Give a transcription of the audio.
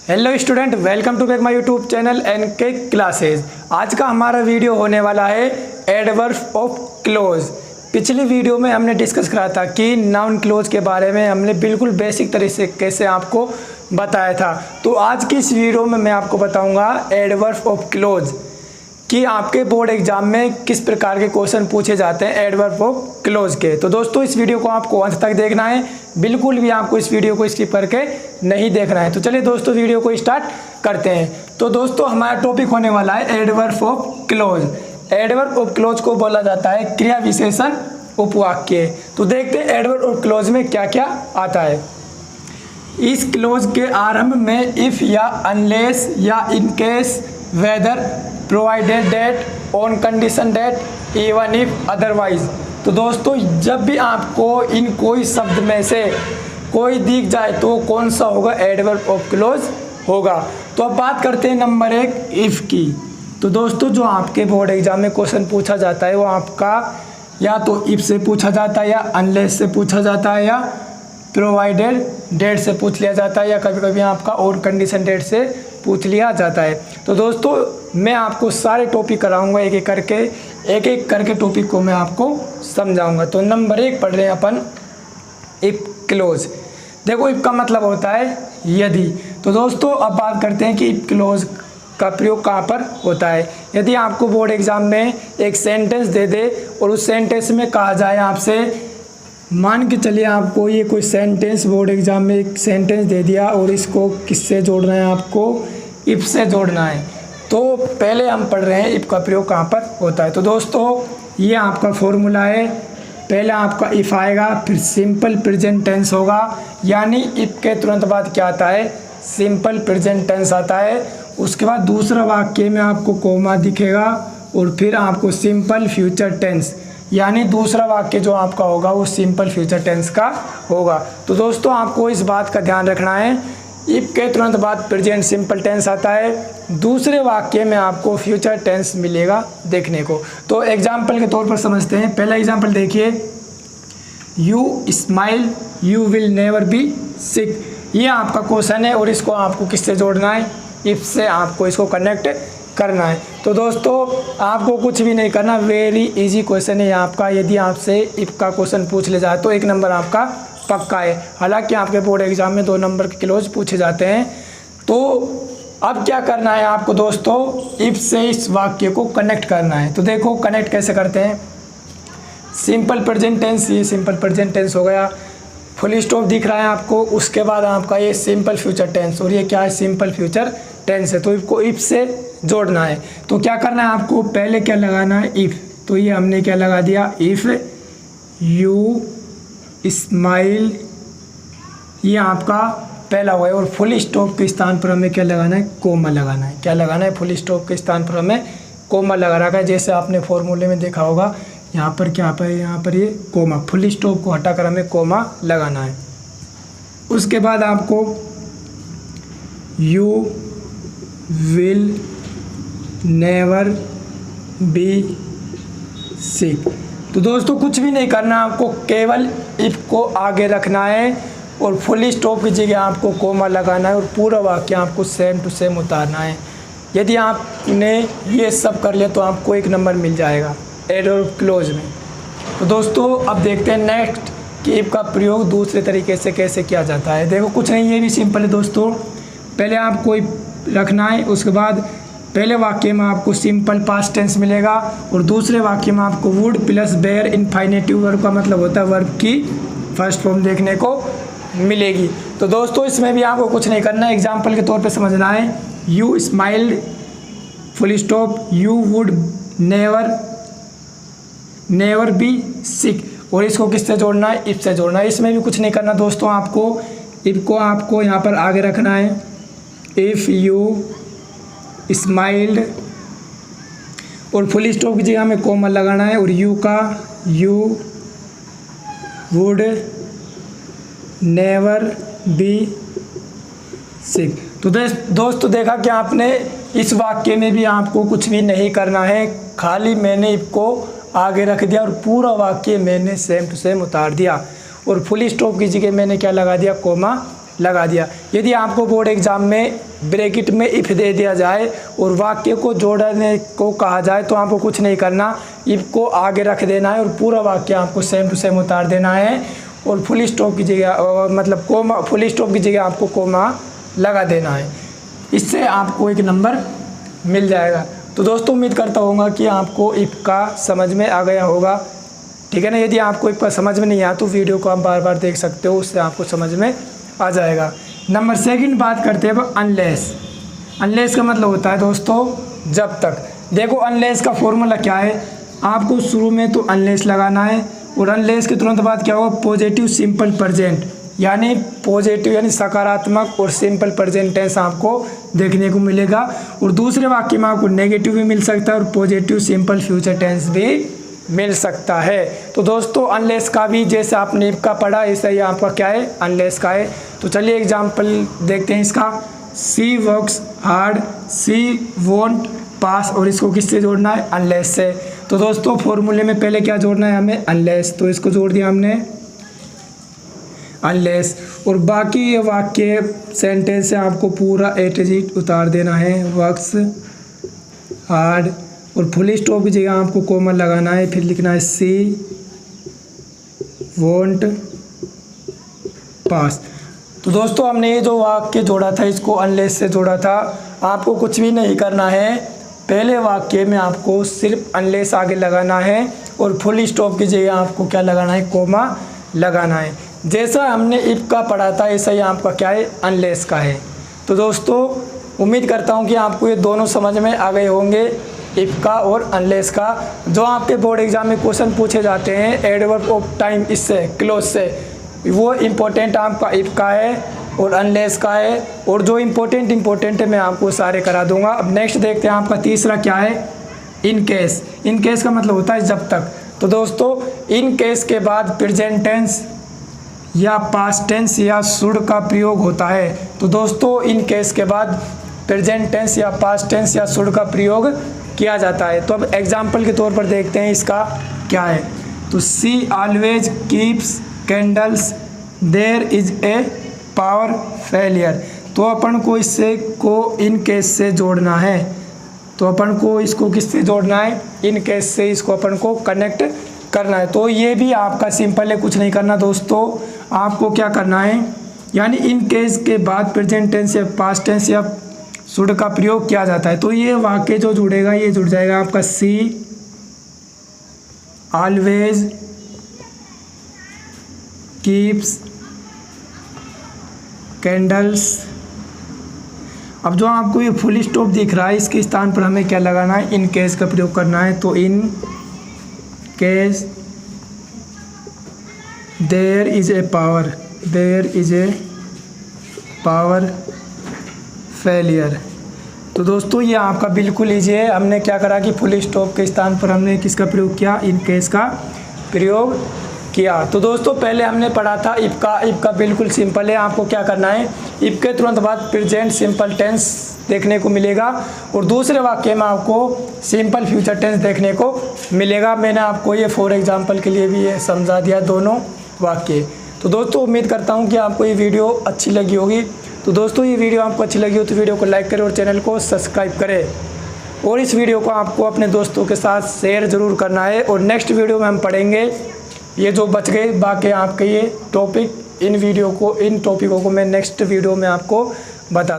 Hello student, welcome to back my YouTube channel N K classes. आज का हमारा video होने वाला है एडवर्ब ऑफ क्लोज। पिछली वीडियो में हमने डिस्कस करा था कि नाउन क्लोज के बारे में हमने बिल्कुल बेसिक तरीके से आपको बताया था। तो आज की इस वीडियो में मैं आपको बताऊंगा एडवर्ब ऑफ क्लोज कि आपके बोर्ड एग्जाम में किस प्रकार के क्वेश्चन पूछे जाते हैं एडवर्ब ऑफ क्लोज के। तो दोस्तों इस वीडियो को आपको अंत तक देखना है, बिल्कुल भी आपको इस वीडियो को स्किप करके नहीं देखना है। तो चलिए दोस्तों वीडियो को स्टार्ट करते हैं। तो दोस्तों हमारा टॉपिक होने वाला है adverb of close. Adverb of close को बोला जाता है क्रिया विशेषण उपवाक्य। तो देखते हैं एडवर्ब ऑफ क्लोज में क्या क्या आता है। इस क्लोज के आरंभ में इफ या अनलेस या in case weather provided that on condition date even if otherwise. तो दोस्तों जब भी आपको इन कोई शब्द में से कोई दिख जाए तो कौन सा होगा, एडवर्ब ऑफ क्लोज होगा। तो अब बात करते हैं नंबर 1 इफ की। तो दोस्तों जो आपके बोर्ड एग्जाम में क्वेश्चन पूछा जाता है वो आपका या तो इफ से पूछा जाता है या अनलेस से पूछा जाता है या प्रोवाइडेड डेट से पूछ लिया जाता है या कभी कभी आपका और कंडीशन डेट से पूछ लिया जाता है। तो दोस्तों मैं आपको सारे टॉपिक कराऊंगा, एक एक करके टॉपिक को मैं आपको समझाऊंगा। तो नंबर 1 पढ़ रहे हैं अपन इफ क्लोज। देखो इफ का मतलब होता है यदि। तो दोस्तों अब बात करते हैं कि इफ क्लोज का प्रयोग कहाँ पर होता है। यदि आपको बोर्ड एग्जाम में एक सेंटेंस दे दे और उस सेंटेंस में कहा जाए आपसे, मान के चलिए आपको ये कोई सेंटेंस बोर्ड एग्जाम में एक सेंटेंस दे दिया और इसको किससे जोड़ना है, आपको इफ से जोड़ना है। तो पहले हम पढ़ रहे हैं इफ का प्रयोग कहाँ पर होता है। तो दोस्तों ये आपका फॉर्मूला है। पहले आपका इफ आएगा, फिर सिंपल प्रेजेंट टेंस होगा, यानी इफ के तुरंत बाद क्या आता है, सिंपल प्रेजेंट टेंस आता है। उसके बाद दूसरा वाक्य में आपको कोमा दिखेगा और फिर आपको सिंपल फ्यूचर टेंस, यानी दूसरा वाक्य जो आपका होगा वो सिंपल फ्यूचर टेंस का होगा। तो दोस्तों आपको इस बात का ध्यान रखना है, इफ के तुरंत बाद प्रेजेंट सिंपल टेंस आता है, दूसरे वाक्य में आपको फ्यूचर टेंस मिलेगा देखने को। तो एग्जाम्पल के तौर पर समझते हैं। पहला एग्जाम्पल देखिए, you smile you will never be sick. ये आपका क्वेश्चन है और इसको आपको किससे जोड़ना है, इफ से आपको इसको कनेक्ट करना है। तो दोस्तों आपको कुछ भी नहीं करना, वेरी इजी क्वेश्चन है आपका। यदि आपसे इफ का क्वेश्चन पूछ ले जाए तो 1 नंबर आपका पक्का है। हालांकि आपके बोर्ड एग्जाम में 2 नंबर के क्लोज पूछे जाते हैं। तो अब क्या करना है आपको दोस्तों, इफ से इस वाक्य को कनेक्ट करना है। तो देखो कनेक्ट कैसे करते हैं। सिंपल प्रेजेंट टेंस, ये सिंपल प्रेजेंट टेंस हो गया, फुल स्टॉप दिख रहा है आपको। उसके बाद आपका ये सिंपल फ्यूचर टेंस और ये क्या है, सिंपल फ्यूचर टेंस है। तो इसको इफ से जोड़ना है। तो क्या करना है आपको, पहले क्या लगाना है, इफ। तो ये हमने क्या लगा दिया, इफ यू स्माइल, ये आपका पहला हुआ है। और फुल स्टॉप के स्थान पर हमें क्या लगाना है, कोमा लगाना है। क्या लगाना है, फुल स्टॉप के स्थान पर हमें कोमा लगा रखा है। जैसे आपने फॉर्मूले में देखा होगा, यहाँ पर क्या पर, यहाँ पर ये कोमा, फुल स्टॉप को हटाकर हमें कोमा लगाना है। उसके बाद आपको यू विल नेवर बी सिक। तो दोस्तों कुछ भी नहीं करना, आपको केवल इफ को आगे रखना है और फुल स्टॉप की जगह आपको कोमा लगाना है और पूरा वाक्य आपको सेम टू सेम उतारना है। यदि आपने ये सब कर लिया तो आपको 1 नंबर मिल जाएगा एडवर्ब क्लोज में। तो दोस्तों अब देखते हैं नेक्स्ट कि इफ का प्रयोग दूसरे तरीके से कैसे किया जाता है। देखो कुछ नहीं, ये भी सिंपल है दोस्तों। पहले आपको रखना है, उसके बाद पहले वाक्य में आपको सिंपल पास्ट टेंस मिलेगा और दूसरे वाक्य में आपको वुड प्लस बेयर इनफाइनेटिव वर्ब का मतलब होता है वर्ब की फर्स्ट फॉर्म देखने को मिलेगी। तो दोस्तों इसमें भी आपको कुछ नहीं करना है, एग्जाम्पल के तौर पे समझना है। You smiled full stop you would never be sick, और इसको किससे जोड़ना है, इफ से जोड़ना है। इसमें भी कुछ नहीं करना दोस्तों, आपको इफ को आपको यहाँ पर आगे रखना है। इफ़ यू स्माइल्ड और फुल स्टॉप की जगह में कोमा लगाना है और यू का यू वुड नेवर बी सिक। तो दोस्तों देखा कि आपने इस वाक्य में भी आपको कुछ भी नहीं करना है, खाली मैंने इफ को आगे रख दिया और पूरा वाक्य मैंने सेम टू सेम उतार दिया और फुल स्टॉप की जगह मैंने क्या लगा दिया, कोमा लगा दिया। यदि आपको बोर्ड एग्जाम में ब्रैकेट में इफ़ दे दिया जाए और वाक्य को जोड़ने को कहा जाए तो आपको कुछ नहीं करना, इफ़ को आगे रख देना है और पूरा वाक्य आपको सेम टू सेम उतार देना है और फुल स्टॉप की जगह मतलब कोमा, फुल स्टॉप की जगह आपको कोमा लगा देना है। इससे आपको एक नंबर मिल जाएगा। तो दोस्तों उम्मीद करता हूँ कि आपको इफ़ का समझ में आ गया होगा, ठीक है ना। यदि आपको इफ़ का समझ में नहीं आया तो वीडियो को आप बार बार देख सकते हो, उससे आपको समझ में आ जाएगा। नंबर सेकंड बात करते हैं अनलेस। अनलेस का मतलब होता है दोस्तों जब तक। देखो अनलेस का फॉर्मूला क्या है, आपको शुरू में तो अनलेस लगाना है और अनलेस के तुरंत बाद क्या होगा, पॉजिटिव सिंपल प्रेजेंट, यानी पॉजिटिव यानी सकारात्मक और सिंपल प्रेजेंट टेंस आपको देखने को मिलेगा। और दूसरे वाक्य में आपको नेगेटिव भी मिल सकता है और पॉजिटिव सिंपल फ्यूचर टेंस भी मिल सकता है। तो दोस्तों अनलेस का भी जैसे आपने इफ का पढ़ा ऐसा ही आपका क्या है, अनलेस का है। तो चलिए एग्जाम्पल देखते हैं इसका। सी works hard, C won't pass, और इसको किससे जोड़ना है, अनलेस से। तो दोस्तों फॉर्मूले में पहले क्या जोड़ना है हमें, अनलेस, तो इसको जोड़ दिया हमने अनलेस। और बाकी ये वाक्य सेंटेंस से आपको पूरा ए टू जेड उतार देना है, वर्क्स हार्ड और फुल स्टॉप की जगह आपको कॉमा लगाना है, फिर लिखना है सी वोंट पास। तो दोस्तों हमने ये जो वाक्य जोड़ा था इसको अनलेस से जोड़ा था। आपको कुछ भी नहीं करना है, पहले वाक्य में आपको सिर्फ अनलेस आगे लगाना है और फुल स्टॉप की जगह आपको क्या लगाना है, कोमा लगाना है। जैसा हमने इफ का पढ़ा था ऐसा ही आपका क्या है, अनलेस का है। तो दोस्तों उम्मीद करता हूँ कि आपको ये दोनों समझ में आ गए होंगे, इफ का और अनलेस का। जो आपके बोर्ड एग्जाम में क्वेश्चन पूछे जाते हैं एडवर्ब ऑफ टाइम इससे क्लोज से, वो इम्पोर्टेंट आपका इफ का है और अनलेस का है, और जो इम्पोर्टेंट है मैं आपको सारे करा दूंगा। अब नेक्स्ट देखते हैं आपका तीसरा क्या है, इन केस। इन केस का मतलब होता है जब तक। तो दोस्तों इन केस के बाद प्रेजेंट टेंस या पास्ट टेंस या शुड का प्रयोग होता है। तो दोस्तों इन केस के बाद प्रेजेंट टेंस या पास्ट टेंस या शुड का प्रयोग किया जाता है। तो अब एग्जाम्पल के तौर पर देखते हैं इसका क्या है। तो she always keeps candles, there is a power failure. तो अपन को इससे को इन केस से जोड़ना है। तो अपन को इसको किससे जोड़ना है, इन केस से इसको अपन को कनेक्ट करना है। तो ये भी आपका सिंपल है, कुछ नहीं करना दोस्तों। आपको क्या करना है, यानी इन केस के बाद प्रेजेंट टेंस या पास्ट टेंस या शुड का प्रयोग किया जाता है। तो ये वाक्य जो जुड़ेगा ये जुड़ जाएगा आपका सी ऑलवेज कीप्स कैंडल्स। अब जो आपको ये फुल स्टॉप दिख रहा है इसके स्थान पर हमें क्या लगाना है, इन केस का प्रयोग करना है। तो in case there is a power, there is a power failure. तो दोस्तों ये आपका बिल्कुल ईजी है। हमने क्या करा कि फुल स्टॉप के स्थान पर हमने किसका प्रयोग किया, इन केस का प्रयोग किया। तो दोस्तों पहले हमने पढ़ा था इफ का। इफ का बिल्कुल सिंपल है, आपको क्या करना है, इफ के तुरंत बाद प्रेजेंट सिंपल टेंस देखने को मिलेगा और दूसरे वाक्य में आपको सिंपल फ्यूचर टेंस देखने को मिलेगा। मैंने आपको ये फॉर एग्जांपल के लिए भी ये समझा दिया दोनों वाक्य। तो दोस्तों उम्मीद करता हूँ कि आपको ये वीडियो अच्छी लगी होगी। तो दोस्तों ये वीडियो आपको अच्छी लगी हो तो वीडियो को लाइक करें और चैनल को सब्सक्राइब करें और इस वीडियो को आपको अपने दोस्तों के साथ शेयर ज़रूर करना है। और नेक्स्ट वीडियो में हम पढ़ेंगे ये जो बच गए बाकी आपके ये टॉपिक, इन टॉपिकों को मैं नेक्स्ट वीडियो में आपको बता